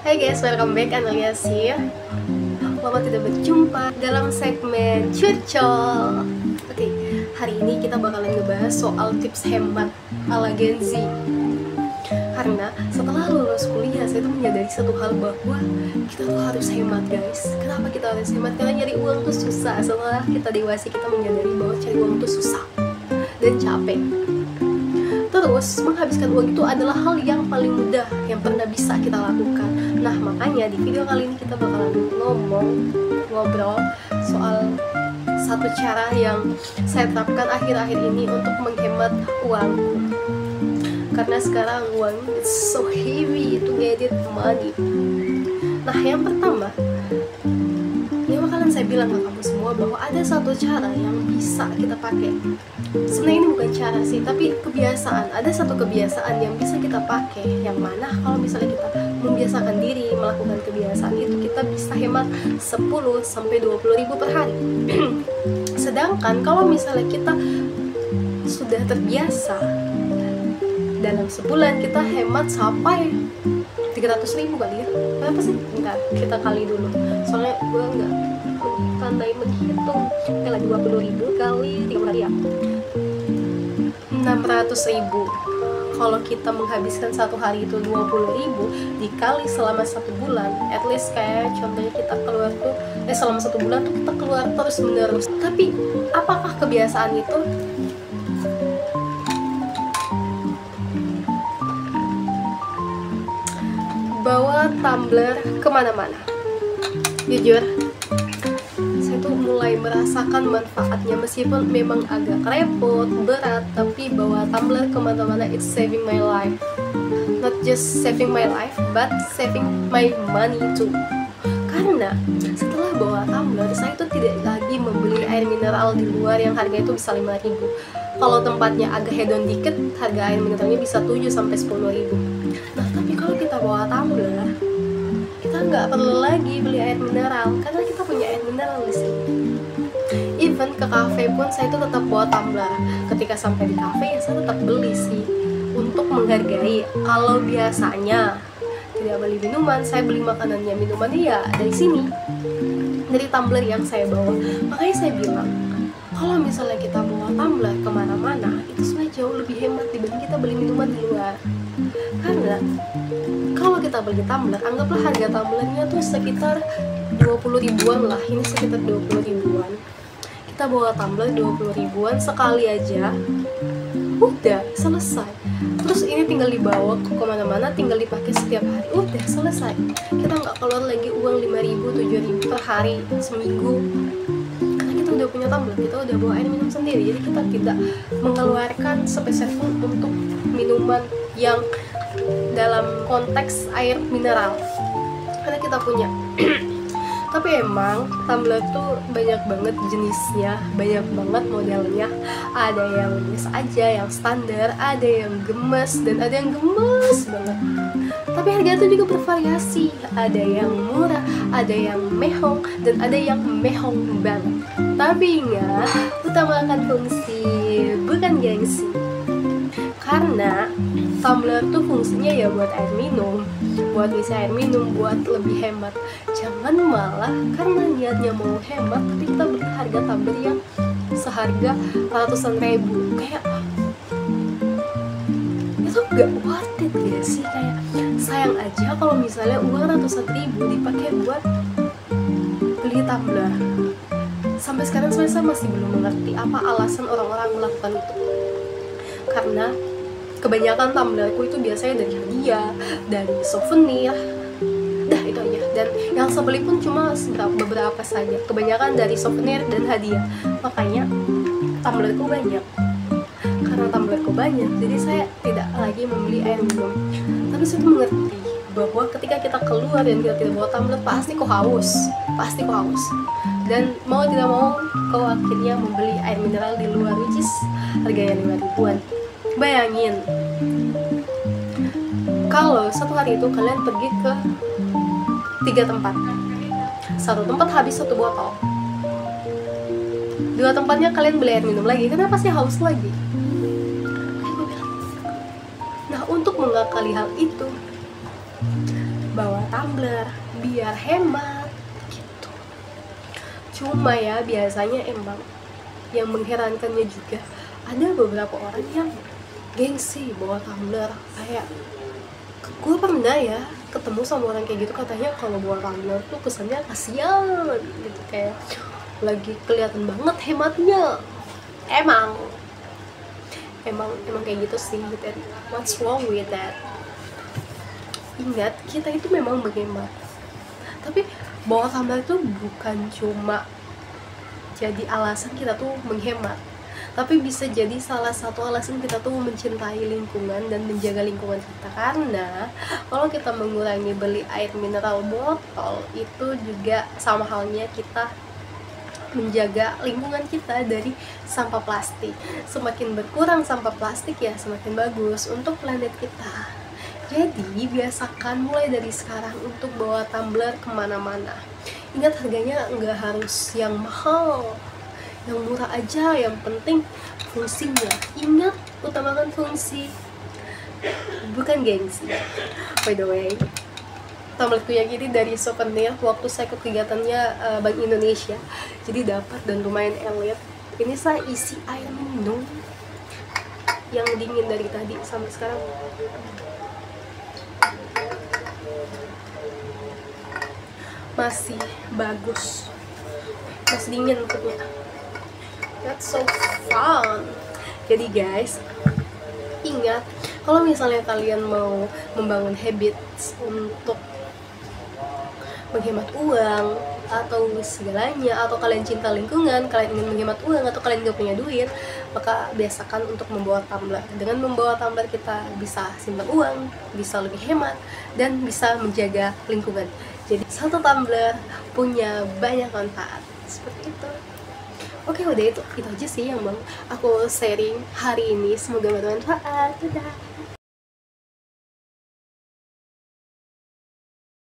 Hai guys, welcome back, Analias here. Lama tidak berjumpa dalam segmen Curcol. Oke, hari ini kita bakalan ngebahas soal tips hemat ala Gen Z. Karena setelah lulus kuliah, saya tuh menyadari satu hal bahwa kita tuh harus hemat guys. Kenapa kita harus hemat? Karena nyari uang tuh susah. Setelah kita dewasa, kita menyadari bahwa cari uang tuh susah dan capek. Terus, menghabiskan uang itu adalah hal yang paling mudah yang pernah bisa kita lakukan. Nah, makanya di video kali ini kita bakalan ngobrol soal satu cara yang saya terapkan akhir-akhir ini untuk menghemat uang. Karena sekarang uang it's so heavy to get it money. Nah, yang pertama, yang bakalan saya bilang ke kamu semua bahwa ada satu cara yang bisa kita pakai. Sebenarnya ini bukan cara sih, tapi kebiasaan. Ada satu kebiasaan yang bisa kita pakai, yang mana kalau misalnya kita membiasakan diri melakukan kebiasaan itu, kita bisa hemat 10-20 ribu per hari. Sedangkan kalau misalnya kita sudah terbiasa, dalam sebulan kita hemat sampai 300 ribu kali ya. Kenapa sih? Bentar, kita kali dulu. Soalnya gue nggak pandai menghitung. Oke lah, 20 ribu kali 3 hari ya, 600 ribu. Kalau kita menghabiskan satu hari itu 20 ribu dikali selama satu bulan, at least kayak contohnya kita keluar tuh selama satu bulan tuh kita keluar terus menerus. Tapi apakah kebiasaan itu? Bawa tumbler kemana-mana. Jujur, saya tuh mulai merasakan manfaatnya, meskipun memang agak repot, berat, tapi bawa tumbler kemana-mana it's saving my life. Not just saving my life, but saving my money too. Karena setelah bawa tumbler, saya tuh tidak lagi membeli air mineral di luar yang harganya itu bisa 5.000. Kalau tempatnya agak hedon dikit, harga air mineralnya bisa 7-10 ribu. Nah, tapi kalau kita bawa tumbler, kita nggak perlu lagi beli air mineral karena kita punya air mineral di sini. Even ke kafe pun saya itu tetap bawa tumbler. Ketika sampai di kafe ya saya tetap beli sih, untuk menghargai. Kalau biasanya tidak beli minuman, saya beli makanannya, minumannya ya dari sini, dari tumbler yang saya bawa. Makanya saya bilang, kalau misalnya kita bawa tumbler kemana-mana, itu sebenarnya jauh lebih hemat dibanding kita beli minuman di luar. Karena kalau kita beli tumbler, anggaplah harga tumblernya tuh sekitar 20 ribuan lah. Ini sekitar 20 ribuan. Kita bawa tumbler 20 ribuan sekali aja, udah selesai. Terus ini tinggal dibawa ke kemana-mana, tinggal dipakai setiap hari, udah selesai. Kita nggak keluar lagi uang 5.000, 7.000 per hari seminggu. Karena kita udah punya tumbler, kita udah bawa air minum sendiri. Jadi kita tidak mengeluarkan sepeser pun untuk minuman yang dalam konteks air mineral, karena kita punya. Tapi emang tumbler tuh banyak banget jenisnya, banyak banget modelnya. Ada yang biasa aja, yang standar, ada yang gemes, dan ada yang gemes banget. Tapi harga itu juga bervariasi. Ada yang murah, ada yang mehong, dan ada yang mehong banget. Tapi ingat, utamakan fungsi, bukan gengsi. Karena tumbler tuh fungsinya ya buat air minum, buat ngisi air minum, buat lebih hemat. Jangan malah karena niatnya mau hemat, tapi kita beli harga tumbler yang seharga ratusan ribu. Kayak itu gak worth it gak sih? Kayak sayang aja kalau misalnya uang ratusan ribu dipakai buat beli tumbler. Sampai sekarang saya masih belum mengerti apa alasan orang-orang melakukan itu. Karena kebanyakan tumblerku itu biasanya dari hadiah, dari souvenir, dah itu aja. Dan yang saya beli pun cuma beberapa saja. Kebanyakan dari souvenir dan hadiah. Makanya tumblerku banyak. Karena tumblerku banyak, jadi saya tidak lagi membeli air minum. Tapi saya tuh mengerti bahwa ketika kita keluar dan kita tidak bawa tumbler, pasti kok haus. Dan mau tidak mau, kau akhirnya membeli air mineral di luar, which is harganya 5 ribuan. Bayangin, kalau satu hari itu kalian pergi ke 3 tempat. Satu tempat habis 1 botol. 2 tempatnya kalian beli air minum lagi, karena pasti haus lagi. Nah, untuk mengakali hal itu, bawa tumbler biar hemat gitu. Cuma ya biasanya emang yang mengherankannya juga ada beberapa orang yang gengsi bawa tumbler. Kayak gue pernah ya ketemu sama orang kayak gitu, katanya kalau bawa tumbler tuh kesannya kasihan gitu, kayak lagi kelihatan banget hematnya. Emang kayak gitu sih, dan what's wrong with that? Ingat, kita itu memang menghemat, tapi bawa tumbler itu bukan cuma jadi alasan kita tuh menghemat, tapi bisa jadi salah satu alasan kita tuh mencintai lingkungan dan menjaga lingkungan kita. Karena kalau kita mengurangi beli air mineral botol, itu juga sama halnya kita menjaga lingkungan kita dari sampah plastik. Semakin berkurang sampah plastik ya semakin bagus untuk planet kita. Jadi biasakan mulai dari sekarang untuk bawa tumbler kemana-mana. Ingat, harganya nggak harus yang mahal, yang murah aja, yang penting fungsinya. Ingat, utamakan fungsi, bukan gengsi. By the way, tumblerku yang ini dari souvenir waktu saya ikut kegiatannya Bank Indonesia, jadi dapat dan lumayan elit. Ini saya isi air minum yang dingin dari tadi sampai sekarang. Masih bagus, masih dingin maksudnya. That's so fun. Jadi guys, ingat, kalau misalnya kalian mau membangun habits untuk menghemat uang atau segalanya, atau kalian cinta lingkungan, kalian ingin menghemat uang, atau kalian gak punya duit, maka biasakan untuk membawa tumbler. Dengan membawa tumbler kita bisa simpan uang, bisa lebih hemat, dan bisa menjaga lingkungan. Jadi satu tumbler punya banyak manfaat, seperti itu. Oke, udah itu aja sih yang mau aku sharing hari ini. Semoga bermanfaat. Dadah.